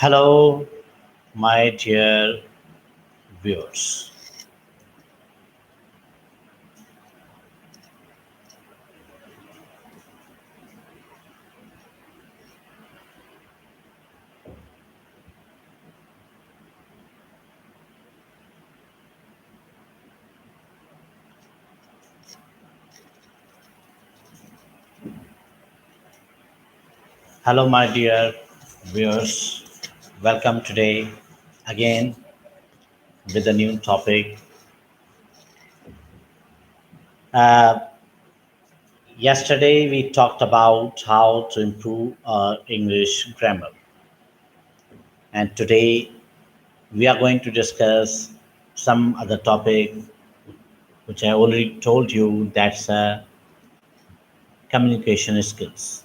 Hello, my dear viewers. Hello, my dear viewers. Welcome today again with a new topic. Uh, Yesterday, we talked about how to improve our English grammar, and today we are going to discuss some other topic which I already told you that's communication skills.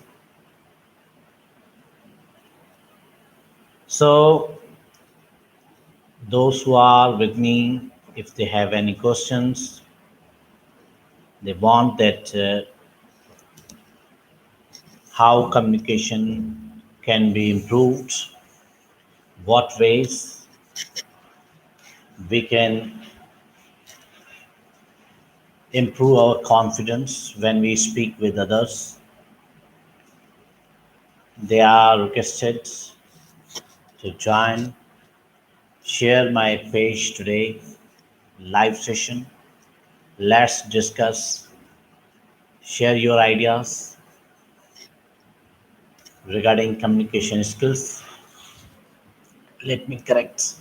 So, those who are with me, if they have any questions, they want that how communication can be improved, what ways we can improve our confidence when we speak with others. They are requested to join, share my page today, live session. Let's discuss, share your ideas regarding communication skills. Let me correct.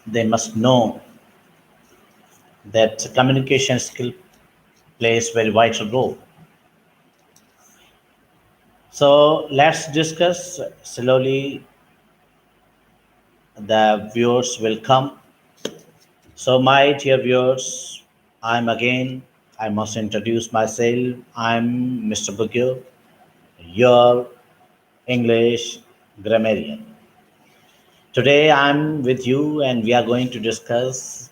They must know that communication skill plays very vital role. So let's discuss slowly. The viewers will come. So my dear viewers, I'm again. I must introduce myself. I'm Mr. Bughio, your English grammarian. Today I'm with you, and we are going to discuss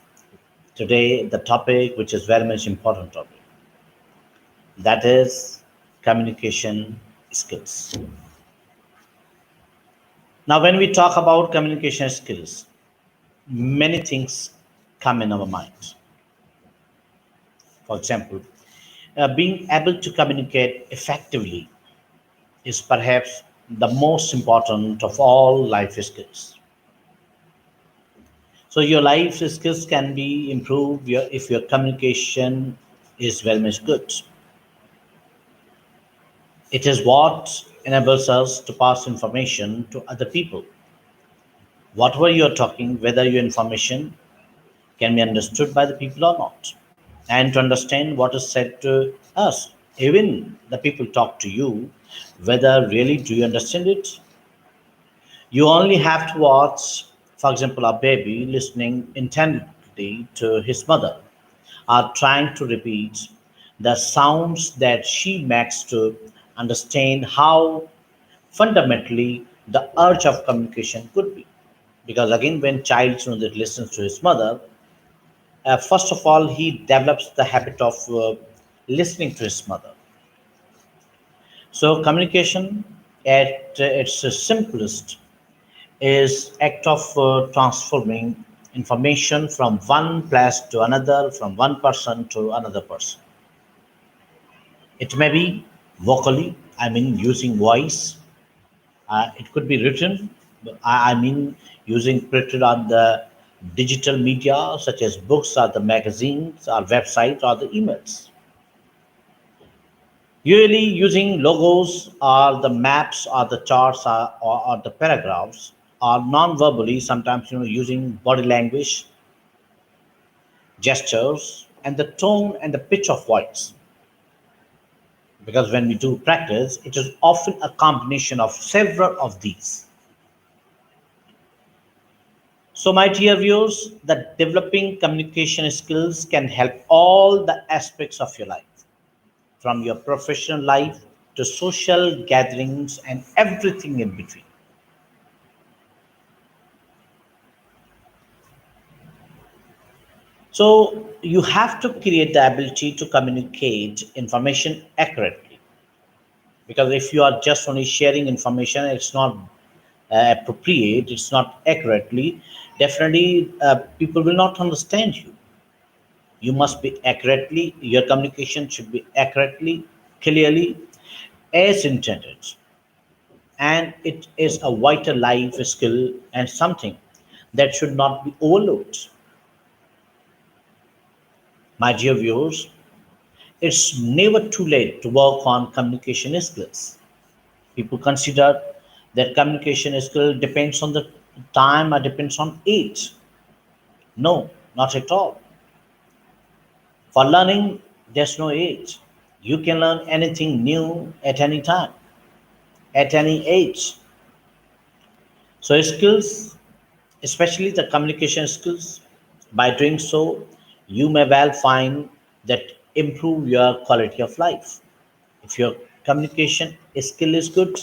today the topic, which is very much important topic. That is communication skills. Now, when we talk about communication skills, many things come in our mind. For example, being able to communicate effectively is perhaps the most important of all life skills. So, your life skills can be improved if your communication is very much good. It is what enables us to pass information to other people. Whatever you're talking, whether your information can be understood by the people or not, and to understand what is said to us. Even the people talk to you, whether really do you understand it. You only have to watch, for example, a baby listening intently to his mother, or trying to repeat the sounds that she makes to understand how fundamentally the urge of communication could be. Because again, when child that listens to his mother, first of all, he develops the habit of listening to his mother. So communication at its simplest is act of transforming information from one place to another, from one person to another person. It may be vocally, I mean using voice. It could be written, I mean using printed on the digital media such as books or the magazines or websites or the emails. Usually using logos or the maps or the charts or the paragraphs, or non-verbally sometimes using body language, gestures, and the tone and the pitch of voice. Because when we do practice, it is often a combination of several of these. So, my dear viewers, that developing communication skills can help all the aspects of your life, from your professional life to social gatherings and everything in between. So, you have to create the ability to communicate information accurately. Because if you are just only sharing information, it's not appropriate, it's not accurately, definitely people will not understand you. You must be accurately, your communication should be accurately, clearly, as intended. And it is a vital life skill and something that should not be overlooked. My dear viewers, it's never too late to work on communication skills. People consider that communication skill depends on the time or depends on age. No, not at all. For learning, there's no age. You can learn anything new at any time, at any age. So, skills, especially the communication skills, by doing so, you may well find that improve your quality of life. If your communication skill is good,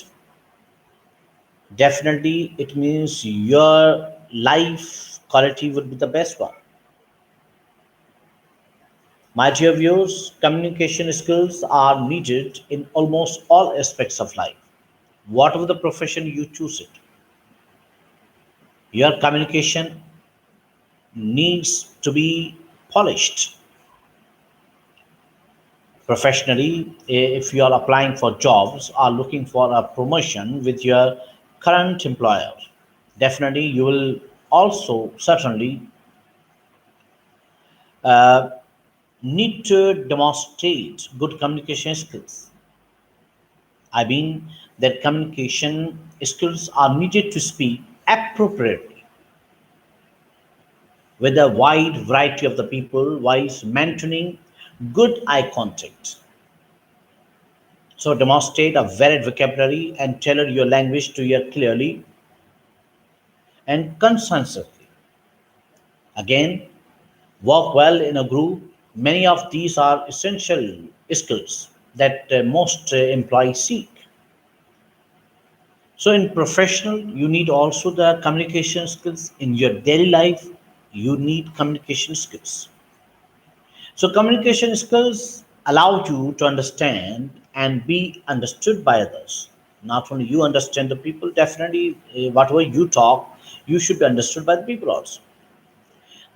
definitely it means your life quality would be the best one. My dear viewers, communication skills are needed in almost all aspects of life. Whatever the profession you choose it, your communication needs to be polished. Professionally, if you are applying for jobs or looking for a promotion with your current employer, definitely you will also certainly uh, need to demonstrate good communication skills. I mean that communication skills are needed to speak appropriately with a wide variety of the people whilst maintaining good eye contact. So demonstrate a varied vocabulary and tailor your language to your clearly and concisely. Again, work well in a group. Many of these are essential skills that most employees seek. So in professional, you need also the communication skills. In your daily life, you need communication skills. So communication skills allow you to understand and be understood by others. Not only you understand the people, definitely whatever you talk, you should be understood by the people also.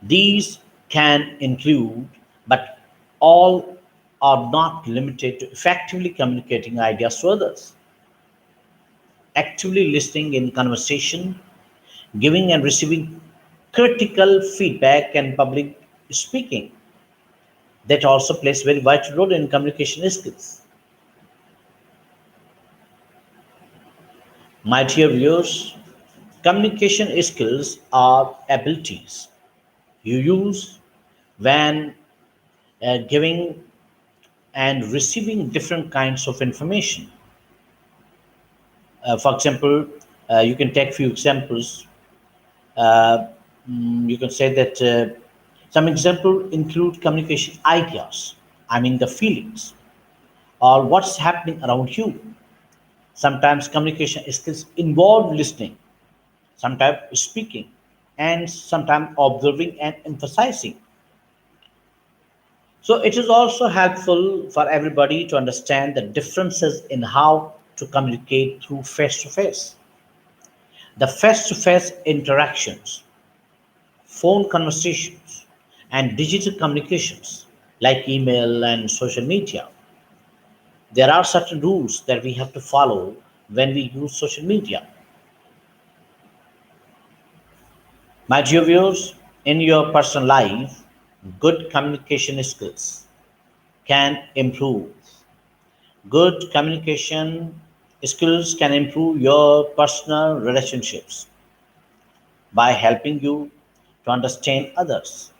These can include, but all are not limited to effectively communicating ideas to others, actively listening in conversation, giving and receiving critical feedback, and public speaking. That also plays very vital role in communication skills. My dear viewers, communication skills are abilities you use when giving and receiving different kinds of information. For example, you can take few examples. Uh, you can say that some example include communication ideas. I mean the feelings or what's happening around you. Sometimes communication skills involve listening, sometimes speaking, and sometimes observing and emphasizing. So it is also helpful for everybody to understand the differences in how to communicate through face to face. The face to face interactions, phone conversations, and digital communications like email and social media. There are certain rules that we have to follow when we use social media. My dear viewers, in your personal life, good communication skills can improve. Good communication skills can improve your personal relationships by helping you to understand others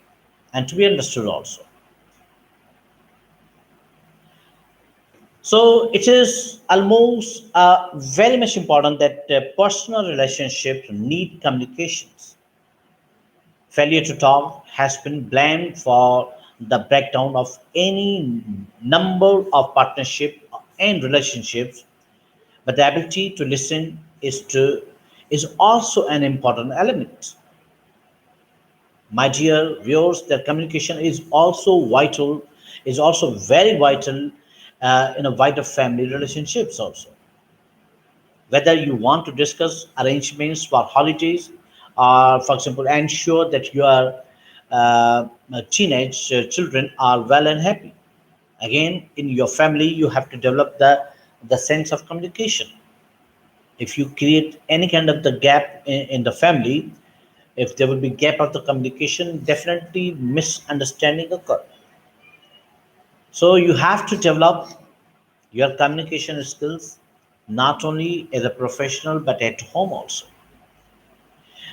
and to be understood also. So it is almost very much important that personal relationships need communications. Failure to talk has been blamed for the breakdown of any number of partnership and relationships, but the ability to listen is also an important element. My dear viewers, that communication is also vital, is also very vital in a wider family relationships also. Whether you want to discuss arrangements for holidays, or for example ensure that your teenage children are well and happy. Again, in your family you have to develop the sense of communication. If you create any kind of the gap in the family, if there will be gap of the communication, definitely misunderstanding occur. So you have to develop your communication skills not only as a professional but at home also.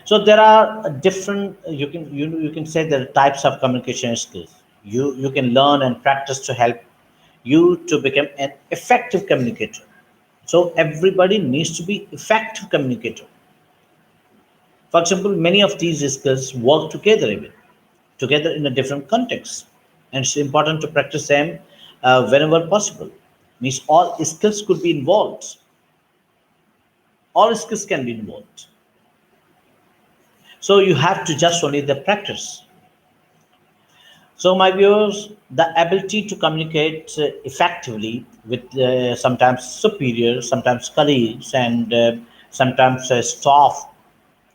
So there are different, you can say there are types of communication skills. You can learn and practice to help you to become an effective communicator. So everybody needs to be effective communicator. For example, many of these skills work together, even together in a different context, and it's important to practice them whenever possible. Means all skills could be involved. All skills can be involved. So you have to just only the practice. So, my viewers, the ability to communicate effectively with sometimes superiors, sometimes colleagues, and sometimes staff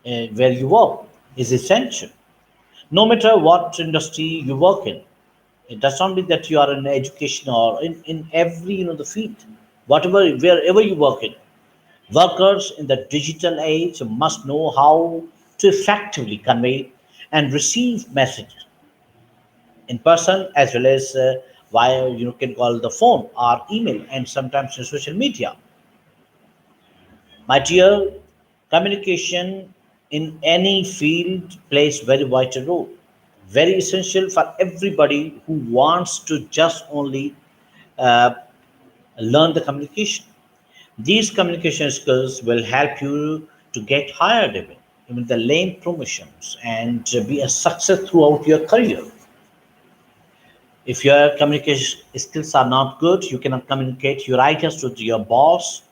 where you work is essential. No matter what industry you work in, it does not mean that you are in education or in every the field, whatever wherever you work in. Workers in the digital age must know how to effectively convey and receive messages in person as well as via you can call the phone or email and sometimes in social media. My dear, communication in any field plays very vital role, very essential for everybody who wants to just only uh, learn the communication. These communication skills will help you to get hired, even the lane promotions, and be a success throughout your career. If your communication skills are not good, you cannot communicate your ideas to your boss,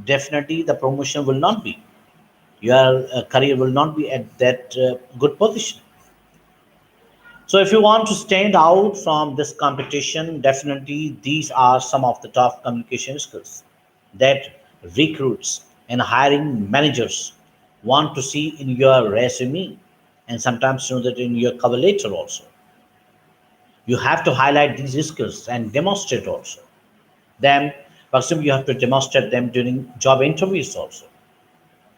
definitely the promotion will not be. Your career will not be at that good position. So, if you want to stand out from this competition, definitely these are some of the top communication skills that recruits and hiring managers want to see in your resume, and sometimes that in your cover letter also. You have to highlight these skills and demonstrate also them. For example, you have to demonstrate them during job interviews also.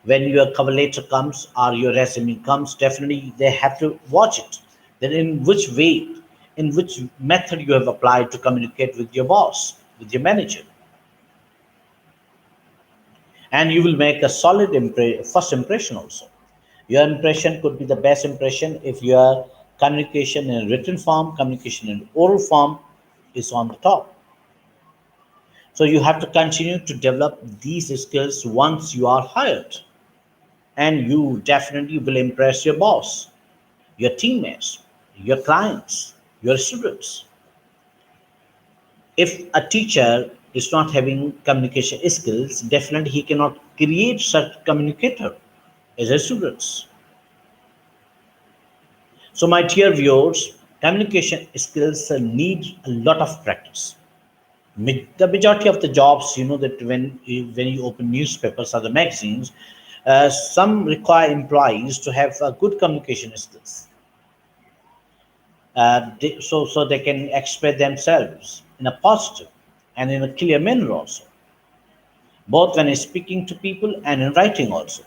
When your cover letter comes or your resume comes, definitely they have to watch it. Then in which way, in which method you have applied to communicate with your boss, with your manager, and you will make a solid first impression also. Your impression could be the best impression if your communication in written form, communication in oral form is on the top. So you have to continue to develop these skills once you are hired, and you definitely will impress your boss, your teammates, your clients, your students. If a teacher is not having communication skills, definitely he cannot create such communicator as a students. So my dear viewers, communication skills need a lot of practice. The majority of the jobs, that when you open newspapers or the magazines, some require employees to have good communication skills, so they can express themselves in a positive and in a clear manner also, both when speaking to people and in writing also.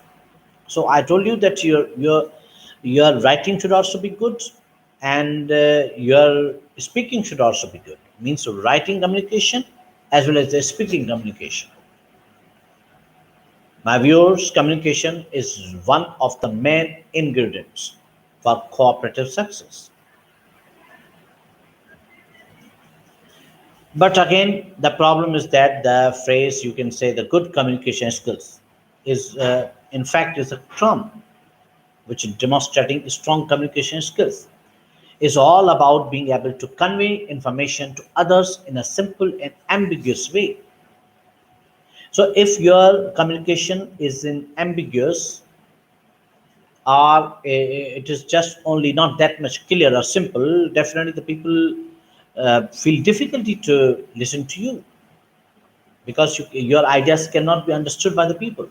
So I told you that your writing should also be good, and your speaking should also be good. Means writing communication as well as the speaking communication. My viewers, communication is one of the main ingredients for cooperative success. But again, the problem is that the phrase you can say the good communication skills is in fact is a term which is demonstrating strong communication skills. Is all about being able to convey information to others in a simple and ambiguous way. So if your communication is in ambiguous, or it is just only not that much clear or simple, definitely the people feel difficulty to listen to you because your ideas cannot be understood by the people.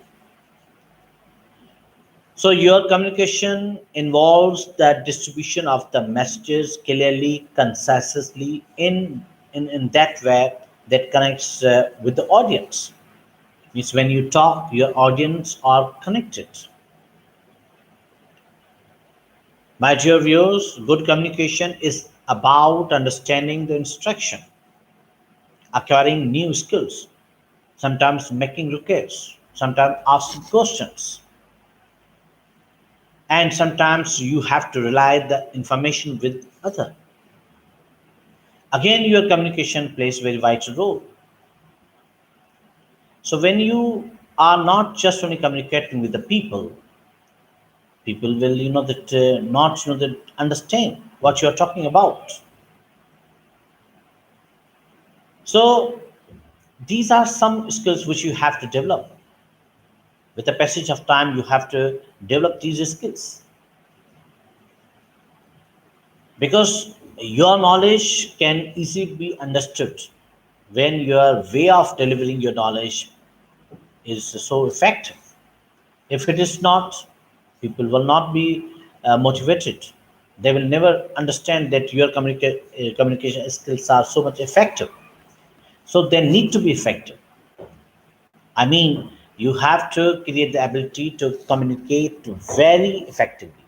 So your communication involves the distribution of the messages clearly, concisely, in that way that connects with the audience. Means when you talk, your audience are connected. My dear viewers, good communication is about understanding the instruction, acquiring new skills, sometimes making requests, sometimes asking questions, and sometimes you have to rely the information with other. Again, your communication plays very vital role. So when you are not just only communicating with the people will that not that understand what you are talking about. So these are some skills which you have to develop. With the passage of time, you have to develop these skills because your knowledge can easily be understood when your way of delivering your knowledge is so effective. If it is not, people will not be motivated. They will never understand that your communication skills are so much effective. So they need to be effective. I mean, you have to create the ability to communicate very effectively.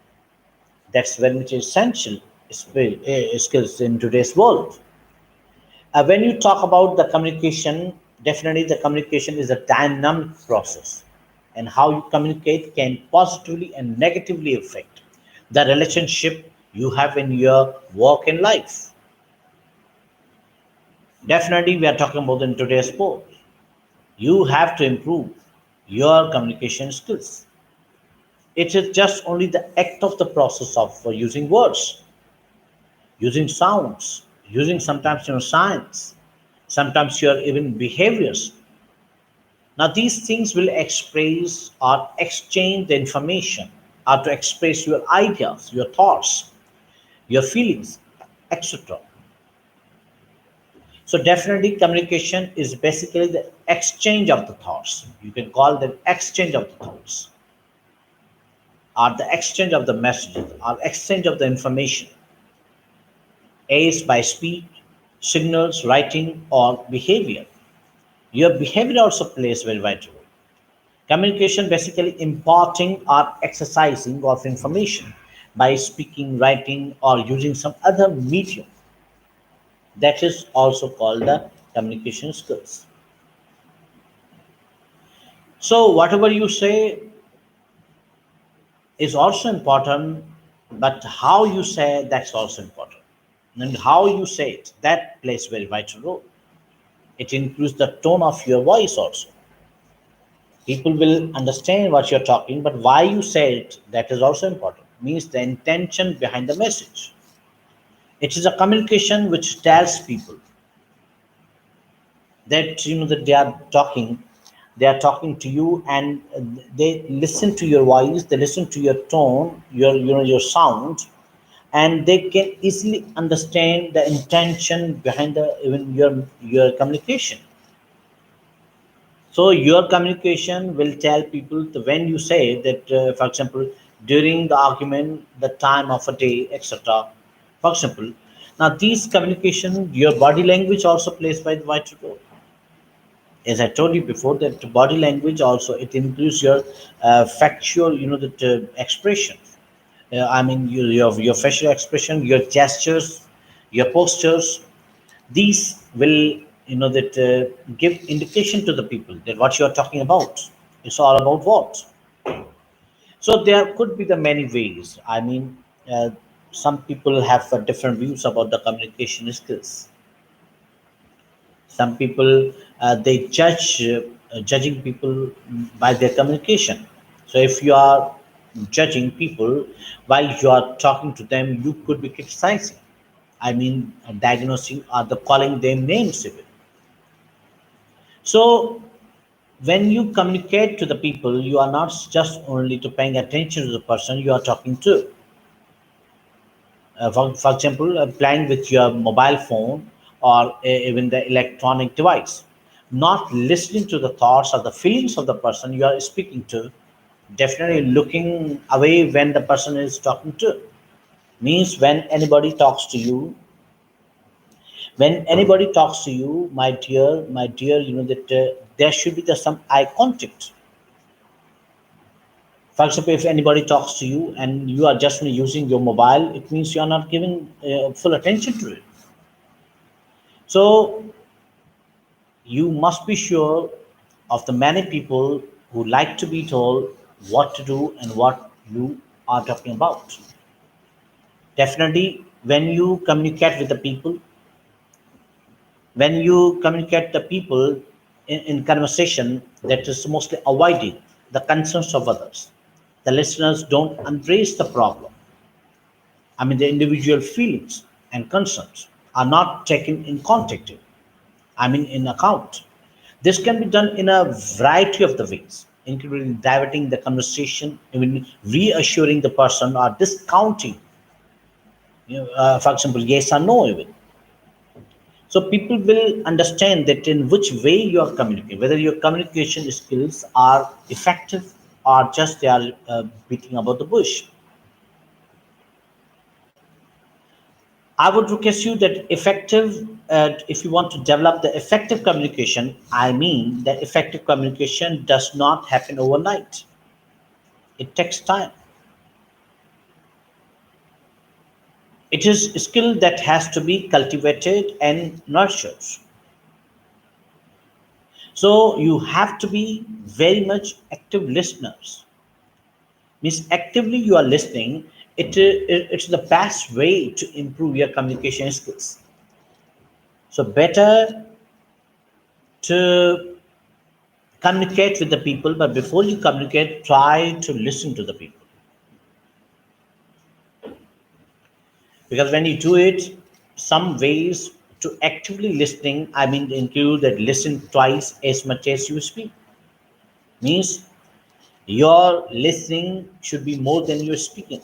That's very much essential skills in today's world. When you talk about the communication, definitely the communication is a dynamic process, and how you communicate can positively and negatively affect the relationship you have in your work and life. Definitely, we are talking about in today's world. You have to improve your communication skills. It is just only the act of the process of using words, using sounds, using sometimes signs, sometimes your even behaviors. Now, these things will express or exchange the information or to express your ideas, your thoughts, your feelings, etc. So, definitely, communication is basically the exchange of the thoughts. You can call them exchange of the thoughts, or the exchange of the messages, or exchange of the information, as by speech, signals, writing, or behavior. Your behavior also plays very vital role. Communication basically imparting or exercising of information by speaking, writing, or using some other medium. That is also called the communication skills. So whatever you say is also important, but how you say that's also important. And how you say it, that plays very vital role. It includes the tone of your voice also. People will understand what you're talking, but why you say it, that is also important. Means the intention behind the message. It is a communication which tells people that that they are talking to you, and they listen to your voice, they listen to your tone, your your sound, and they can easily understand the intention behind the even your communication. So your communication will tell people when you say that, for example, during the argument, the time of a day, etc. For example, now these communication, your body language also plays by the vital role. As I told you before, that body language also it includes your factual, that expression. I mean, your facial expression, your gestures, your postures. These will that give indication to the people that what you are talking about. It's all about what. So there could be the many ways. I mean, some people have different views about the communication skills. Some people they judging people by their communication. So if you are judging people while you are talking to them, you could be criticizing. I mean, diagnosing or the calling them names even. So when you communicate to the people, you are not just only to paying attention to the person you are talking to. For example, playing with your mobile phone or even the electronic device, not listening to the thoughts or the feelings of the person you are speaking to, definitely looking away when the person is talking to. Means when anybody talks to you, my dear, that there should be some eye contact. For example, if anybody talks to you and you are just using your mobile, it means you are not giving full attention to it. So you must be sure of the many people who like to be told what to do and what you are talking about. Definitely, when you communicate the people in conversation, that is mostly avoiding the concerns of others. The listeners don't embrace the problem. I mean, the individual feelings and concerns are not taken in contact. I mean, in account. This can be done in a variety of the ways, including diverting the conversation, even reassuring the person, or discounting, for example, yes or no, even. So people will understand that in which way you are communicating, whether your communication skills are effective or just they are beating about the bush. I would request you that if you want to develop the effective communication, I mean that effective communication does not happen overnight. It takes time. It is a skill that has to be cultivated and nurtured. So you have to be very much active listeners. Means actively you are listening. It's the best way to improve your communication skills. So better to communicate with the people, but before you communicate, try to listen to the people. Because when you do it, some ways to actively listening, I mean, include that listen twice as much as you speak. Means your listening should be more than your speaking.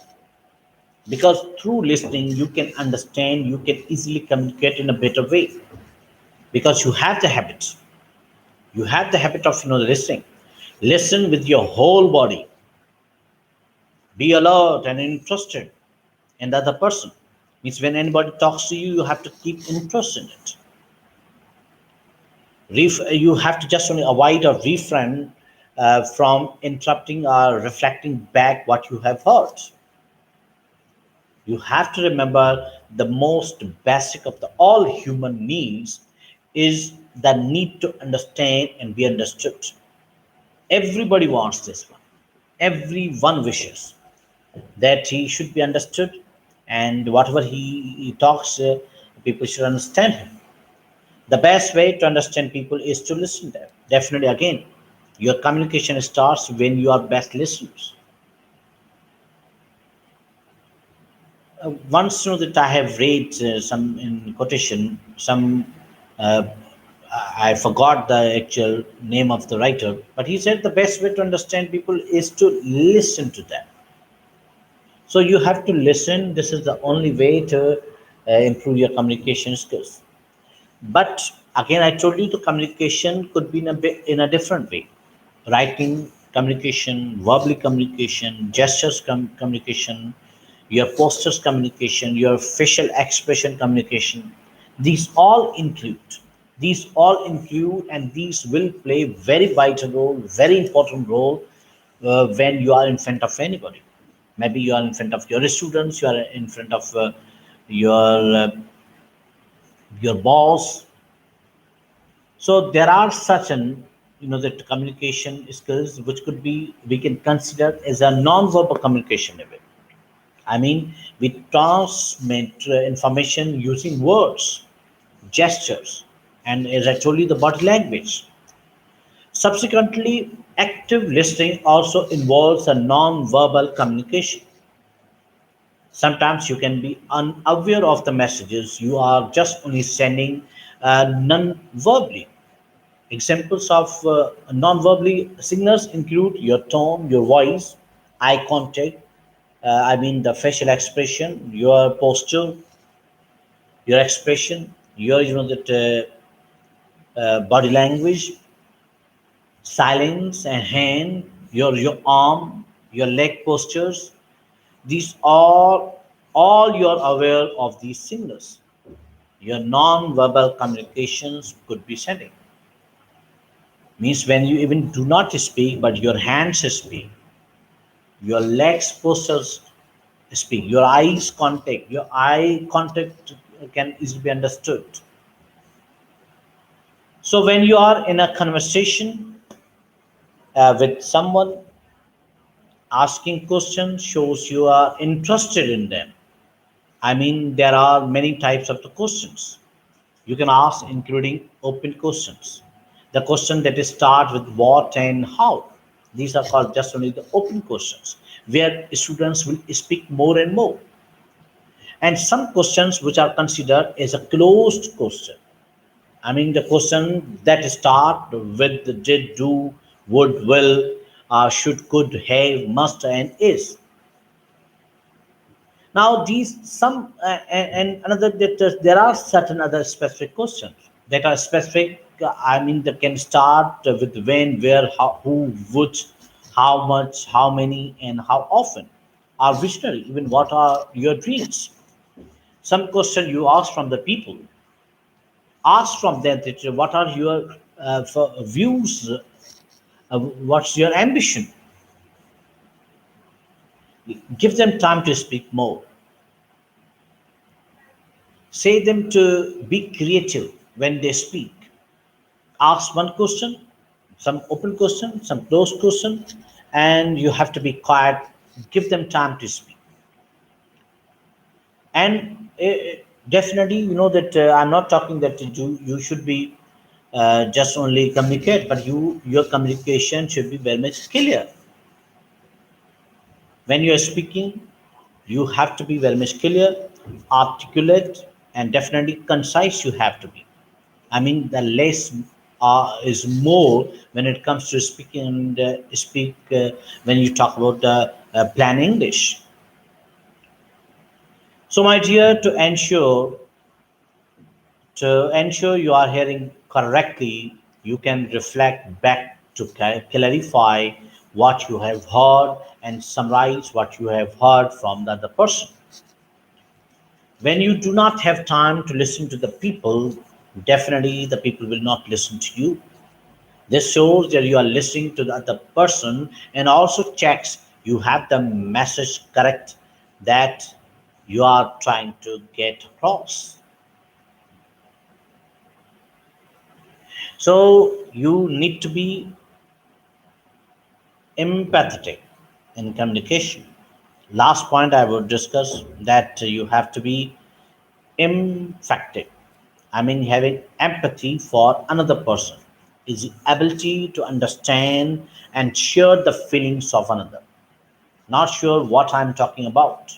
Because through listening, you can understand, you can easily communicate in a better way. Because you have the habit of listening. Listen with your whole body. Be alert and interested in the other person. Means when anybody talks to you, you have to keep interest in it. You have to just only avoid or refrain from interrupting or reflecting back what you have heard. You have to remember the most basic of the all human needs is the need to understand and be understood. Everybody wants this one. Everyone wishes that he should be understood, and whatever he talks, people should understand him. The best way to understand people is to listen to them. Definitely, again, your communication starts when you are best listeners. Once that I have read some in quotation, some uh, I forgot the actual name of the writer, but he said the best way to understand people is to listen to them. So you have to listen. This is the only way to improve your communication skills. But again, I told you the communication could be in a different way. Writing communication, verbally communication, communication, your posters communication, your facial expression communication. These all include. These all include, and these will play very vital role, very important role when you are in front of anybody. Maybe you are in front of your students, you are in front of your uh, your boss. So there are such an that communication skills which could be we can consider as a non-verbal communication level. I mean, we transmit information using words, gestures, and as I told you, the body language. Subsequently, active listening also involves a non-verbal communication. Sometimes you can be unaware of the messages you are just only sending non-verbally. Examples of non-verbally signals include your tone, your voice, eye contact, I mean, the facial expression, your posture, your expression, your, that body language, silence and hand, your arm, your leg postures. These are all you're aware of these signals. Your non-verbal communications could be sending. Means when you even do not speak, but your hands speak, your legs postures speak, your eye contact can easily be understood. So when you are in a conversation with someone, asking questions shows you are interested in them. I mean, there are many types of the questions you can ask, including open questions. The question that is start with what and how. These are called just only the open questions, where students will speak more and more. And some questions which are considered as a closed question. I mean, the question that start with the did, do, would, will, should, could, have, must, and is. Now, these some and another that there are certain other specific questions that are specific. I mean, that can start with when, where, how, who, which, how much, how many, and how often. Are visionary. Even what are your dreams? Some question you ask from the people. Ask from them that what are your views. What's your ambition? Give them time to speak more. Say them to be creative when they speak. Ask one question, some open question, some closed question, and you have to be quiet. Give them time to speak. And definitely, you know that I'm not talking that you should be just only communicate, but your communication should be very much clear. When you are speaking, you have to be very much clear, articulate, and definitely concise. You have to be. I mean, the less is more when it comes to speaking and speak when you talk about plain English. So, my dear, to ensure you are hearing correctly, you can reflect back to clarify what you have heard and summarize what you have heard from the other person. When you do not have time to listen to the people, definitely the people will not listen to you. This shows that you are listening to the other person and also checks you have the message correct that you are trying to get across. So you need to be empathetic in communication. Last point I would discuss that you have to be emphatic. I mean, having empathy for another person is the ability to understand and share the feelings of another. Not sure what I'm talking about?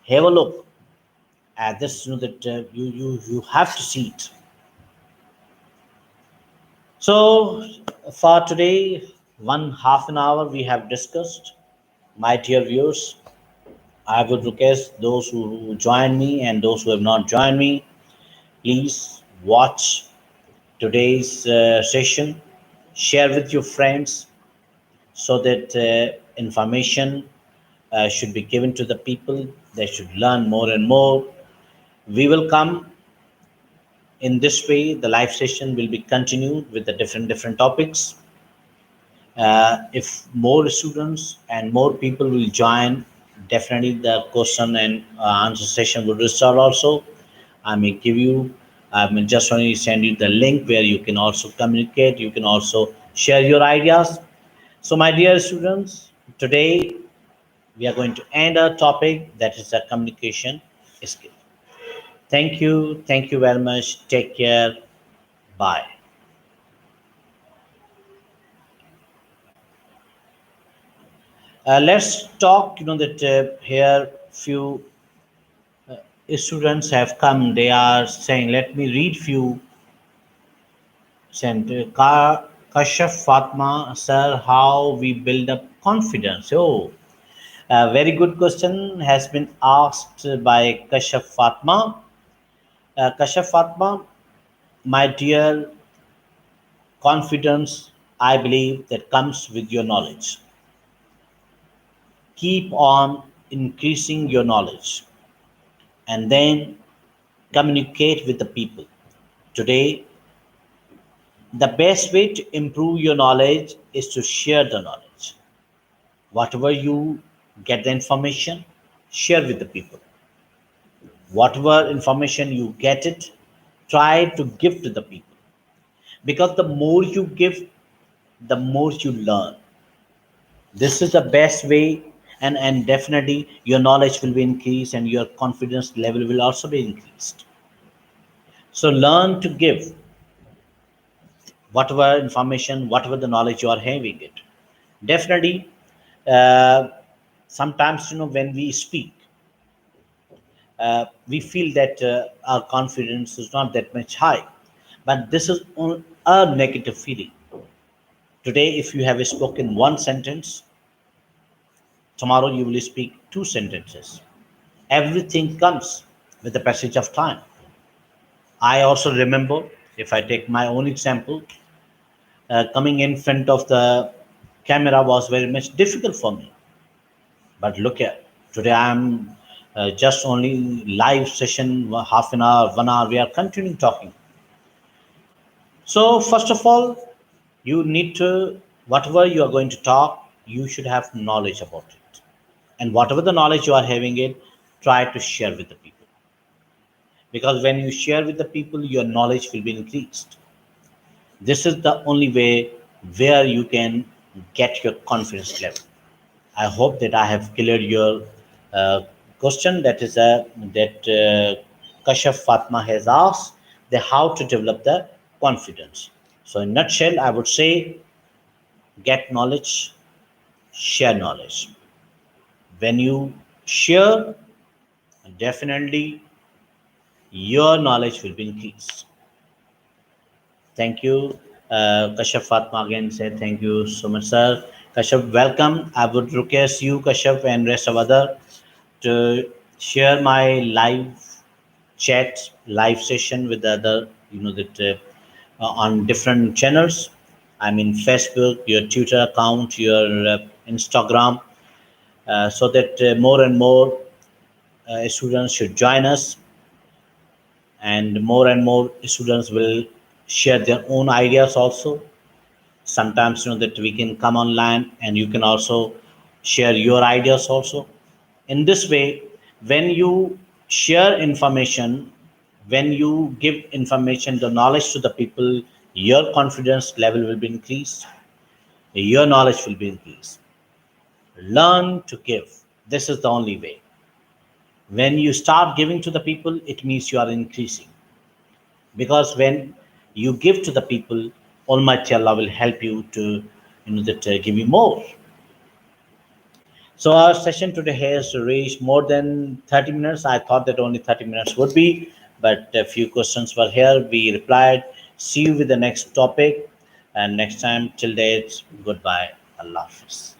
Have a look at this. You know that you have to see it. So for today, one half an hour we have discussed. My dear viewers, I would request those who join me and those who have not joined me, please watch today's session, share with your friends so that information should be given to the people. They should learn more and more. We will come in this way. The live session will be continued with the different topics. If more students and more people will join, definitely the question and answer session will restart also. I may give you, I may just only send you the link where you can also communicate, you can also share your ideas. So, my dear students, today we are going to end our topic that is the communication skill. Thank you very much. Take care. Bye. Let's talk. You know that here few students have come. They are saying, "Let me read few." Sent Kashaf Fatma, sir, how we build up confidence. Oh, A very good question has been asked by Kashaf Fatma. Kashaf Fatma, my dear, confidence, I believe, that comes with your knowledge. Keep on increasing your knowledge and then communicate with the people. Today, the best way to improve your knowledge is to share the knowledge. Whatever you get the information, share with the people. Whatever information you get it, try to give to the people. Because the more you give, the more you learn. This is the best way, and definitely your knowledge will be increased and your confidence level will also be increased. So learn to give whatever information, whatever the knowledge you are having it. Definitely, uh, sometimes when we speak, we feel that our confidence is not that much high, but this is a negative feeling. Today, if you have spoken one sentence, tomorrow you will speak two sentences. Everything comes with the passage of time. I also remember, if I take my own example, coming in front of the camera was very much difficult for me. But look at today, I'm just only live session, half an hour, 1 hour. We are continuing talking. So first of all, you need to whatever you are going to talk, you should have knowledge about it, and whatever the knowledge you are having it, try to share with the people. Because when you share with the people, your knowledge will be increased. This is the only way where you can get your confidence level. I hope that I have cleared your uh, question. That is that Kashaf Fatma has asked the how to develop the confidence. So in nutshell, I would say get knowledge, share knowledge. When you share, definitely your knowledge will be increased. Thank you. Kashyap Fatma again said thank you so much, sir. Kashyap, welcome. I would request you, Kashyap, and rest of other to share my live chat, live session with the other, that on different channels. I mean, Facebook, your Twitter account, your Instagram, so that more and more students should join us, and more students will share their own ideas also. Sometimes that we can come online and you can also share your ideas also. In this way, when you share information, when you give information, the knowledge to the people, your confidence level will be increased, your knowledge will be increased. Learn to give. This is the only way. When you start giving to the people, it means you are increasing. Because when you give to the people, Almighty Allah will help you to that give you more. So our session today has reached more than 30 minutes. I thought that only 30 minutes would be, but a few questions were here. We replied. See you with the next topic. And next time, till dates, goodbye. Allah Hafiz.